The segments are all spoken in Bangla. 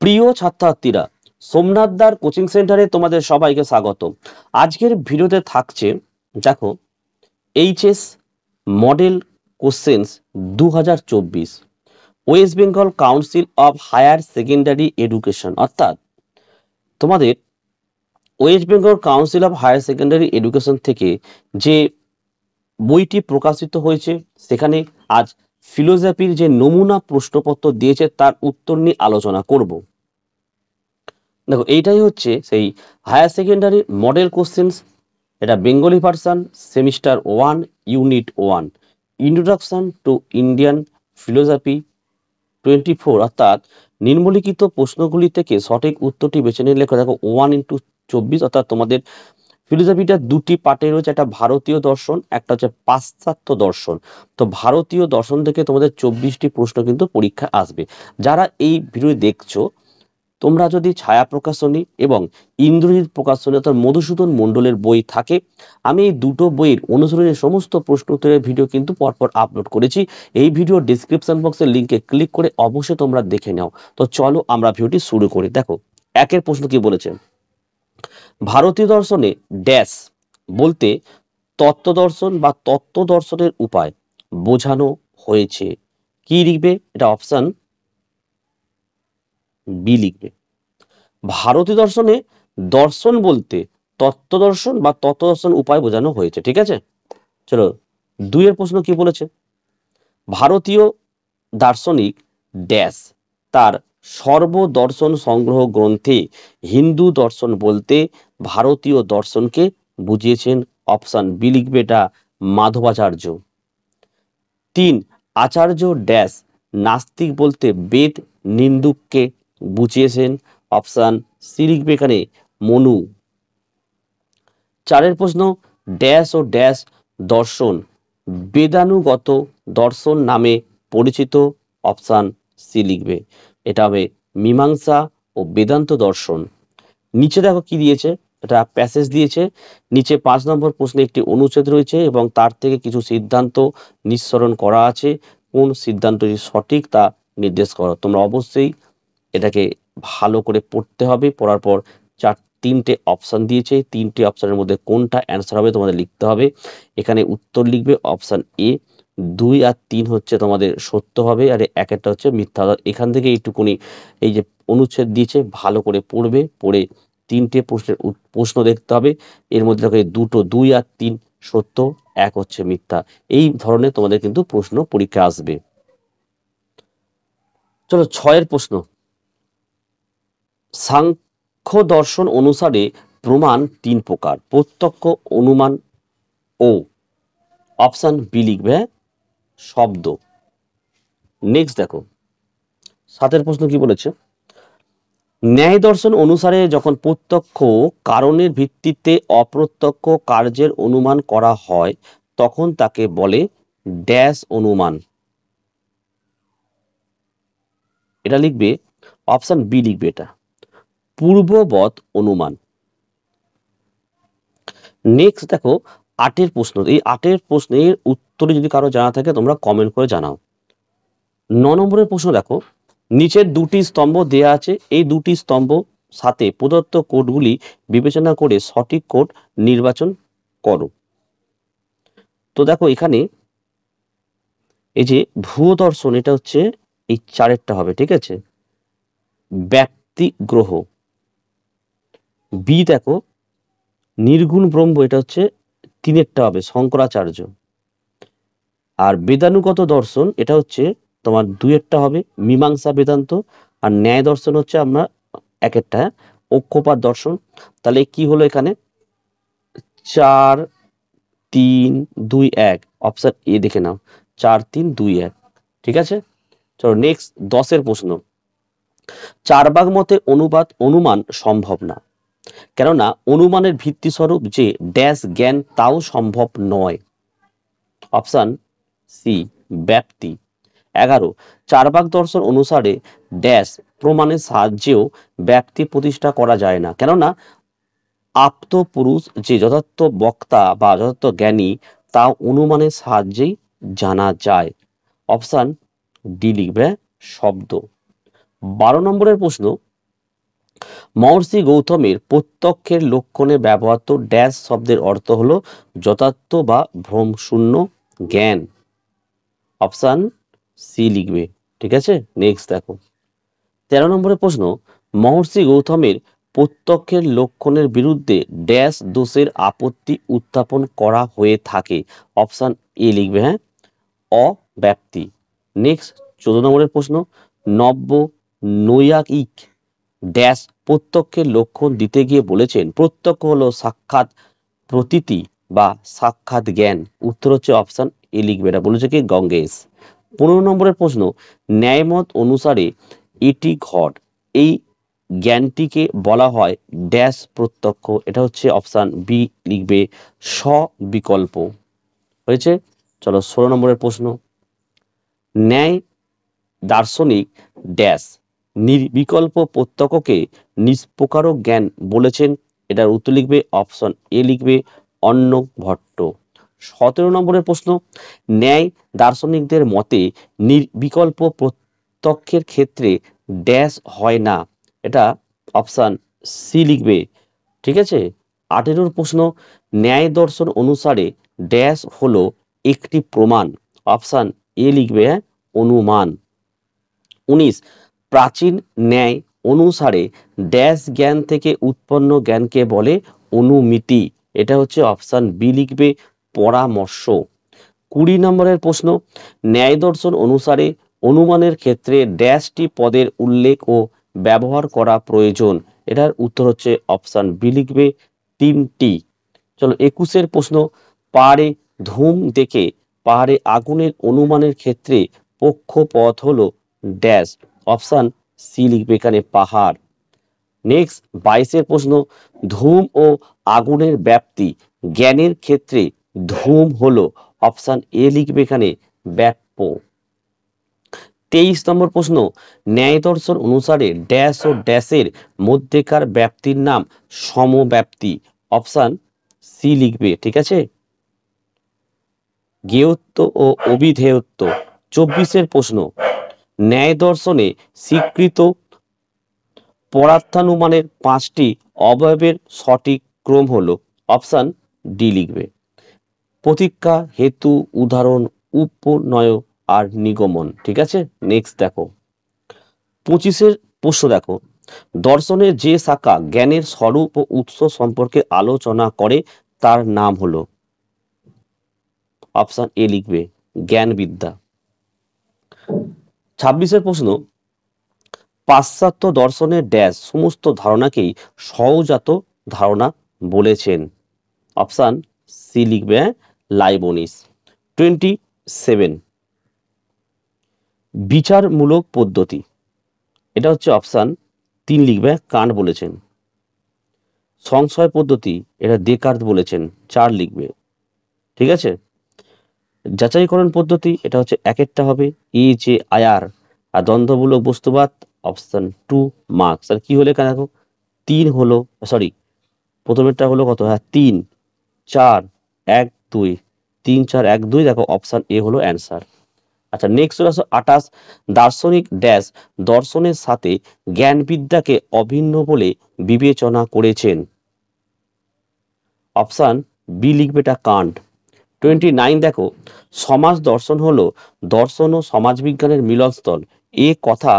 প্রিয় ছাত্রছাত্রীরা, সোমনাথদার কোচিং সেন্টারে তোমাদের সবাইকে স্বাগত। আজকের ভিডিওতে থাকছে, দেখো, HS model questions 2024, west Bengal council of higher secondary education, অর্থাৎ তোমাদের west Bengal council of higher secondary education থেকে যে বইটি প্রকাশিত হয়েছে, সেখানে আজ ফিলোসফির যে নমুনা প্রশ্নপত্র দিয়েছে তার উত্তর নিয়ে আলোচনা করব। দেখো, এইটাই হচ্ছে সেই হায়ার সেকেন্ডারি মডেল কোশ্চেন্স। এটা Bengali version, semester 1, unit 1, introduction to Indian philosophy 24, অর্থাৎ নিম্নলিখিত প্রশ্নগুলি থেকে সঠিক উত্তরটি বেছে নিয়ে লেখা। দেখো, 1x24, অর্থাৎ তোমাদের ফিলোসফিটা দুটি পার্টে রয়েছে, একটা ভারতীয় দর্শন, একটা হচ্ছে পাশ্চাত্য দর্শন। তো ভারতীয় দর্শন থেকে তোমাদের 24টি প্রশ্ন কিন্তু পরীক্ষা আসবে। যারা এই ভিডিও দেখছো, তোমরা যদি ছায়া প্রকাশনী এবং ইন্দ্রজিৎ প্রকাশনী অর্থাৎ মধুসূদন মণ্ডলের বই থাকে, আমি এই দুটো বইয়ের অনুসরণের সমস্ত প্রশ্ন উত্তরের ভিডিও কিন্তু পরপর আপলোড করেছি। এই ভিডিও ডিসক্রিপশন বক্সের লিঙ্কে ক্লিক করে অবশ্যই তোমরা দেখে নাও। তো চলো আমরা ভিডিওটি শুরু করি। দেখো, একের প্রশ্ন কি বলেছে, ভারতীয় দর্শনে ড্যাশ বলতে তত্ত্ব দর্শন বা তত্ত্ব দর্শনের উপায় বোঝানো হয়েছে। কি লিখবে? এটা অপশন বি লিখবে। ভারতীয় দর্শনে দর্শন বলতে তত্ত্ব দর্শন বা তত্ত্ব দর্শন উপায় বোঝানো হয়েছে। ঠিক আছে, চলো 2 এর প্রশ্ন কি বলেছে, ভারতীয় দার্শনিক ড্যাশ তার সর্বদর্শন সংগ্রহ গ্রন্থে হিন্দু দর্শন বলতে ভারতীয় দর্শনকে বুঝিয়েছেন। অপশন বি লিখবে, এটা মাধবাচার্য। 3, আচার্য ড্যাশ নাস্তিক বলতে বেদ নিন্দুককে বুঝিয়েছেন। অপশন সি লিখবে এখানে, মনু। 4 এর প্রশ্ন, ড্যাশ ও ড্যাশ দর্শন বেদানুগত দর্শন নামে পরিচিত। অপশন সি লিখবে, এটা হবে মীমাংসা ও বেদান্ত দর্শন। নিচে দেখো কি দিয়েছে, এটা প্যাসেজ দিয়েছে। নিচে 5 নম্বর প্রশ্নে একটি অনুচ্ছেদ রয়েছে এবং তার থেকে কিছু সিদ্ধান্ত নিঃসরণ করা আছে। কোন সিদ্ধান্তটি সঠিক তা নির্দেশ করো। তোমরা অবশ্যই এটাকে ভালো করে পড়তে হবে। পড়ার পর 3টে অপশন দিয়েছে, 3টে অপশনের মধ্যে কোনটা অ্যান্সার হবে তোমাদের লিখতে হবে। এখানে উত্তর লিখবে অপশন এ, 2 আর 3 হচ্ছে তোমাদের সত্য হবে, আর একটা হচ্ছে মিথ্যা। এখান থেকে এইটুকুনি, এই যে অনুচ্ছেদ দিয়েছে ভালো করে পড়বে, পড়ে 3টে প্রশ্ন দেখতে হবে। এর মধ্যে দেখো 2 আর 3 সত্য, 1 হচ্ছে মিথ্যা। এই ধরনের তোমাদের কিন্তু প্রশ্ন পরীক্ষা আসবে। চলো 6 এর প্রশ্ন, সাংখ্য দর্শন অনুসারে প্রমাণ 3 প্রকার, প্রত্যক্ষ, অনুমান ও। অপশন বি লিখবে, শব্দ। নেক্সট দেখো, 7 এর প্রশ্ন কি বলেছে, ন্যায় দর্শন অনুসারে যখন প্রত্যক্ষ কারণের ভিত্তিতে অপ্রত্যক্ষ কার্যের অনুমান করা হয় তখন তাকে বলে ড্যাশ অনুমান। এটা লিখবে, অপশন বি লিখবে, এটা পূর্ববৎ অনুমান। নেক্সট দেখো 8 এর প্রশ্ন। এই 8 এর প্রশ্নের উত্তরে যদি কারো জানা থাকে তোমরা কমেন্ট করে জানাও। 9 নম্বরের প্রশ্ন দেখো, নিচের 2টি স্তম্ভ দেয়া আছে, এই 2টি স্তম্ভ সাথে প্রদত্ত কোডগুলি বিবেচনা করে সঠিক কোড নির্বাচন করো। তো দেখো এখানে এই যে ভূয় দর্শন, এটা হচ্ছে এই 4এরটা হবে। ঠিক আছে, ব্যক্তি গ্রহ। বি দেখো নির্গুণ ব্রহ্ম, এটা হচ্ছে 3এরটা হবে, শঙ্করাচার্য। আর বেদানুগত দর্শন, এটা হচ্ছে তোমার 2এরটা হবে, মীমাংসা বেদান্ত। আর ন্যায় দর্শন হচ্ছে আমরা 1এরটা, অক্ষপাত দর্শন। তাহলে কি হলো এখানে, 4, 3, 2, 1। অপশন এ দেখে নাও, 4, 3, 2, 1। ঠিক আছে, চলো নেক্সট 10 এর প্রশ্ন, চারবাগ মতে অনুমান সম্ভব না, কেননা অনুমানের ভিত্তি স্বরূপ যে ড্যাশ জ্ঞান তাও সম্ভব নয়। অপশন সি ব্যাপ্তি। 11, চারবাগ দর্শন অনুসারে ড্যাশ প্রমাণের সাহায্যেও ব্যাপ্তি প্রতিষ্ঠা করা যায় না, কেননা আপ্ত পুরুষ যে যথার্থ বক্তা বা যথার্থ জ্ঞানী তা অনুমানের সাহায্যেই জানা যায়। অপশন ডি লিখবে, শব্দ। 12 নম্বরের প্রশ্ন, মহর্ষি গৌতমের প্রত্যক্ষের লক্ষণে ব্যবহৃত ড্যাশ শব্দের অর্থ হলো যথার্থ বা ভ্রমশূন্য জ্ঞান। অপশান সি লিখবে। ঠিক আছে, নেক্সট দেখো 13 নম্বরের প্রশ্ন, মহর্ষি গৌতমের প্রত্যক্ষের লক্ষণের বিরুদ্ধে ড্যাশ দোষের আপত্তি উত্থাপন করা হয়ে থাকে। অপশান এ লিখবে, হ্যাঁ, অব্যাপ্তি। নেক্সট 14 নম্বরের প্রশ্ন, নব্য নৈয়ায়িক ড্যাশ প্রত্যক্ষের লক্ষণ দিতে গিয়ে বলেছেন প্রত্যক্ষ হলো সাক্ষাৎ প্রতীতি বা সাক্ষাৎ জ্ঞান। উত্তর হচ্ছে অপশান এ লিখবে, এটা বলেছে কি গঙ্গেশ। 15 নম্বরের প্রশ্ন, ন্যায়মত অনুসারে এটি ঘট, এই জ্ঞানটিকে বলা হয় ড্যাশ প্রত্যক্ষ। এটা হচ্ছে অপশান বি লিখবে, স্ববিকল্প। হয়েছে। চলো 16 নম্বরের প্রশ্ন, ন্যায় দার্শনিক ড্যাশ নির্বিকল্প প্রত্যক্ষকে নিষ্প্রকারক জ্ঞান বলেছেন। এটার উত্তর লিখবে অপশন এ লিখবে, অর্ণভট্ট। 17 নম্বরের প্রশ্ন, ন্যায় দার্শনিকদের মতে নির্বিকল্প প্রত্যক্ষের ক্ষেত্রে ড্যাশ হয় না। এটা অপশান সি লিখবে। ঠিক আছে। 18 প্রশ্ন, ন্যায় দর্শন অনুসারে ড্যাশ হলো একটি প্রমাণ। অপশান এ লিখবে, অনুমান। 19, প্রাচীন ন্যায় অনুসারে ড্যাশ জ্ঞান থেকে উৎপন্ন জ্ঞানকে বলে অনুমিতি। এটা হচ্ছে অপশান বি লিখবে, পরামর্শ। 20 নম্বরের প্রশ্ন, ন্যায় দর্শন অনুসারে অনুমানের ক্ষেত্রে ড্যাশটি পদের উল্লেখ ও ব্যবহার করা প্রয়োজন। এটার উত্তর হচ্ছে অপশান বি লিখবে, 3টি। চলো 21 প্রশ্ন, পাহাড়ে ধূম দেখে পাহাড়ে আগুনের অনুমানের ক্ষেত্রে কক্ষপথ হলো ড্যাশ। অপশান সি লিখবে এখানে, পাহাড়। নেক্সট 22 প্রশ্ন, ধূম ও আগুনের ব্যাপ্তি জ্ঞানের ক্ষেত্রে ধূম হলো। অপশান এ লিখবে এখানে, ব্যাপ্য। 23 নম্বর প্রশ্ন, ন্যায় দর্শন অনুসারে ড্যাশ ও ড্যাশের মধ্যেকার ব্যাপ্তির নাম সমব্যাপ্তি। অপশান সি লিখবে। ঠিক আছে। জ্ঞেয়ত্ব ও অবিধেয়ত্ব। 24 প্রশ্ন, ন্যায় দর্শনে স্বীকৃত পরার্থানুমানের 5টি অবয়বের সঠিক ক্রম হলো। অপশান ডি লিখবে, প্রতীক্ষা, হেতু, উদাহরণ, উপনয় আর নিগমন। ঠিক আছে। নেক্সট দেখো 25 প্রশ্ন দেখো, দর্শনের যে শাখা জ্ঞানের স্বরূপ ও উৎস সম্পর্কে আলোচনা করে তার নাম হলো। অপশান এ লিখবে, জ্ঞান বিদ্যা। 26 প্রশ্ন, পাশ্চাত্য দর্শনের ড্যাশ সমস্ত ধারণাকেই সহজাত ধারণা বলেছেন। অপশান সি লিখবে, লাইবনিস। 27, বিচারমূলক পদ্ধতি। এটা হচ্ছে অপশান 3 লিখবে, কান্ট বলেছেন। সংশয় পদ্ধতি, এটা দেকার্ত বলেছেন, 4 লিখবে। ঠিক আছে। যাচাইকরণ পদ্ধতি, এটা হচ্ছে একেরটা হবে এ যে আয়ার। আর দ্বন্দ্বমূলক বস্তুবাদ, অপশান 2 মার্কস। আর কি হলে কেন দেখো 3 হলো, সরি প্রথমেরটা হলো কত, হ্যাঁ 3 4 1 2, 3 4 1 2, দেখো অপশান এ হলো অ্যান্সার। আচ্ছা নেক্সট চলে আসো 28, দার্শনিক ড্যাশ দর্শনের সাথে জ্ঞানবিদ্যাকে অভিন্ন বলে বিবেচনা করেছেন। অপশান বি লিখবে, এটা কান্ট। 29 দেখো, সমাজ দর্শন হলো দর্শন ও সমাজবিজ্ঞানের মিলনস্থল, এ কথা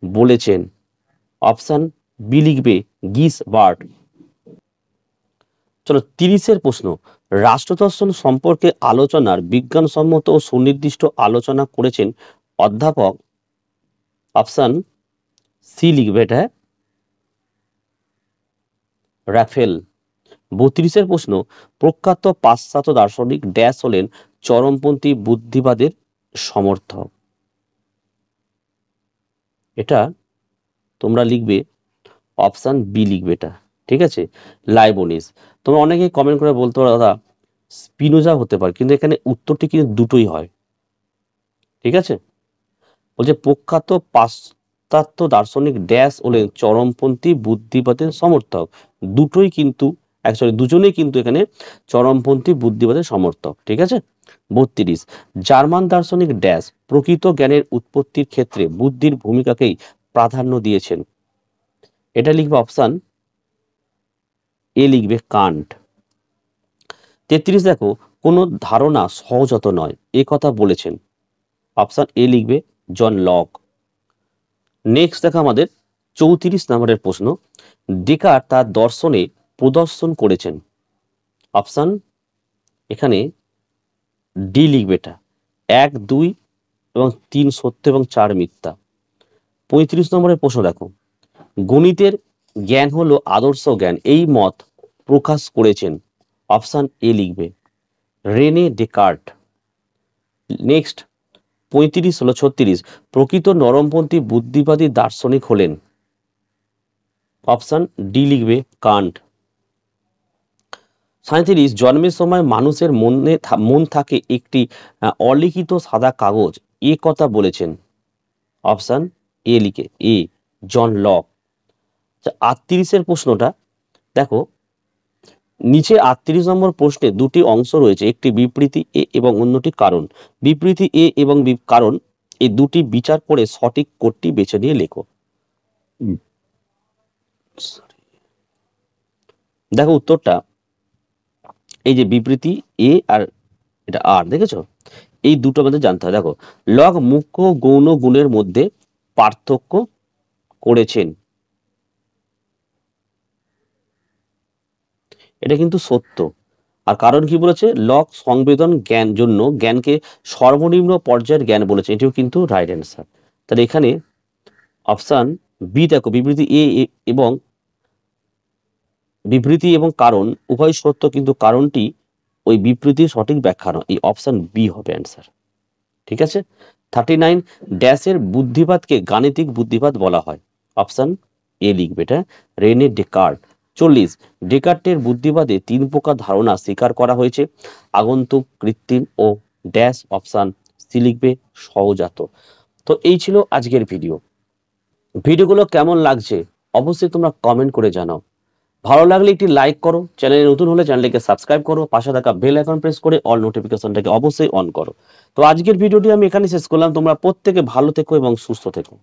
বলেছেন। অপশান বি লিখবে, গিসবার্ট। চলো 30 প্রশ্ন, রাষ্ট্রদর্শন সম্পর্কে আলোচনার বিজ্ঞানসম্মত ও সুনির্দিষ্ট আলোচনা করেছেন অধ্যাপক। অপশান সি লিখবে, এটা রাফেল। 32 প্রশ্ন, প্রখ্যাত পাশ্চাত্য দার্শনিক ড্যাশ হলেন চরমপন্থী বুদ্ধিবাদের সমর্থক। এটা তোমরা লিখবে অপশান বি লিখবে, এটা ঠিক আছে, লাইবনিস। তোমরা অনেকে কমেন্ট করে বলতে পারো দাদা স্পিনোজা হতে পারে, কিন্তু এখানে উত্তরটি কিন্তু দুটোই হয়। ঠিক আছে। বলছে প্রখ্যাত পাশ্চাত্য দার্শনিক ড্যাশ হলেন চরমপন্থী বুদ্ধিবাদের সমর্থক। দুটোই কিন্তু অ্যাকচুয়ালি দুজনেই কিন্তু এখানে চরমপন্থী বুদ্ধিবাদের সমর্থক। ঠিক আছে। 32, জার্মান দার্শনিক ড্যাশ প্রকৃত জ্ঞানের উৎপত্তির ক্ষেত্রে বুদ্ধির ভূমিকাকেই প্রাধান্য দিয়েছেন। এটা লিখবে অপশান এ লিখবে কান্ট। 33 দেখো, কোনো ধারণা সহজাত নয় এ কথা বলেছেন, অপশান এ লিখবে জন লক। নেক্সট দেখো আমাদের 34 নম্বরের প্রশ্ন, ডেকার্ট তার দর্শনে প্রদর্শন করেছেন, অপশান এখানে ডি লিখবে, এটা 1, 2 এবং 3 সত্য এবং 4 মিথ্যা। 35 নম্বরের প্রশ্ন দেখো, গণিতের জ্ঞান হলো আদর্শ জ্ঞান এই মত প্রকাশ করেছেন, অপশান এ লিখবে রেনে ডেকার্ট। নেক্সট 35 হলো 36, প্রকৃত নরমপন্থী বুদ্ধিবাদী দার্শনিক হলেন, অপশান ডি লিখবে কান্ট। 37, জন্মের সময় মানুষের মন থাকে একটি অলিখিত সাদা কাগজ এ কথা বলেছেন, অপশান এ লিখে এ জন লক। 38 প্রশ্নটা দেখো, নিচে 38 নম্বর প্রশ্নে দুটি অংশ রয়েছে, একটি বিবৃতি এ এবং অন্যটি কারণ। বিবৃতি এ এবং কারণ এই দুটি বিচার করে সঠিক কোডটি বেছে নিয়ে লেখো। দেখো উত্তরটা, এই যে বিবৃতি এ আর এটা আর, দেখেছো এই দুটো আমাদের জানতে হয়। দেখো, লগ মুখ্য গৌণ গুণের মধ্যে পার্থক্য করেছেন, এটা কিন্তু সত্য। আর কারণ কি বলেছে, লক সংবেদন জ্ঞান জন্য জ্ঞানকে সর্বনিম্ন পর্যায়ের জ্ঞান বলেছে, এটিও কিন্তু রাইট অ্যান্সার। তাহলে এখানে অপশান বি দেখো, বিবৃতি এ এবং বিবৃতি এবং কারণ উভয় সত্য, কিন্তু কারণটি ওই বিবৃতির সঠিক ব্যাখ্যা নয়, এই অপশান বি হবে অ্যান্সার। ঠিক আছে। 39, ড্যাশের বুদ্ধিবাদকে গাণিতিক বুদ্ধিবাদ বলা হয়, অপশান এ লিখবে, এটা রেনে ডেকার্ট। 40, ডেকার্টের বুদ্ধিবাদে 3 প্রকার ধারণা স্বীকার করা হয়েছে, আগন্তুক, কৃত্রিম ও ড্যাশ, অপশান সি লিখবে সহজাত। তো এই ছিল আজকের ভিডিওগুলো কেমন লাগছে অবশ্যই তোমরা কমেন্ট করে জানাও। ভালো লাগলে একটি লাইক করো, চ্যানেলে নতুন হলে চ্যানেলটিকে সাবস্ক্রাইব করো, পাশে থাকা বেল আইকন প্রেস করে অল নোটিফিকেশনটাকে অবশ্যই অন করো। তো আজকের ভিডিওটি আমি এখানে শেষ করলাম, তোমরা প্রত্যেকে ভালো থেকো এবং সুস্থ থেকো।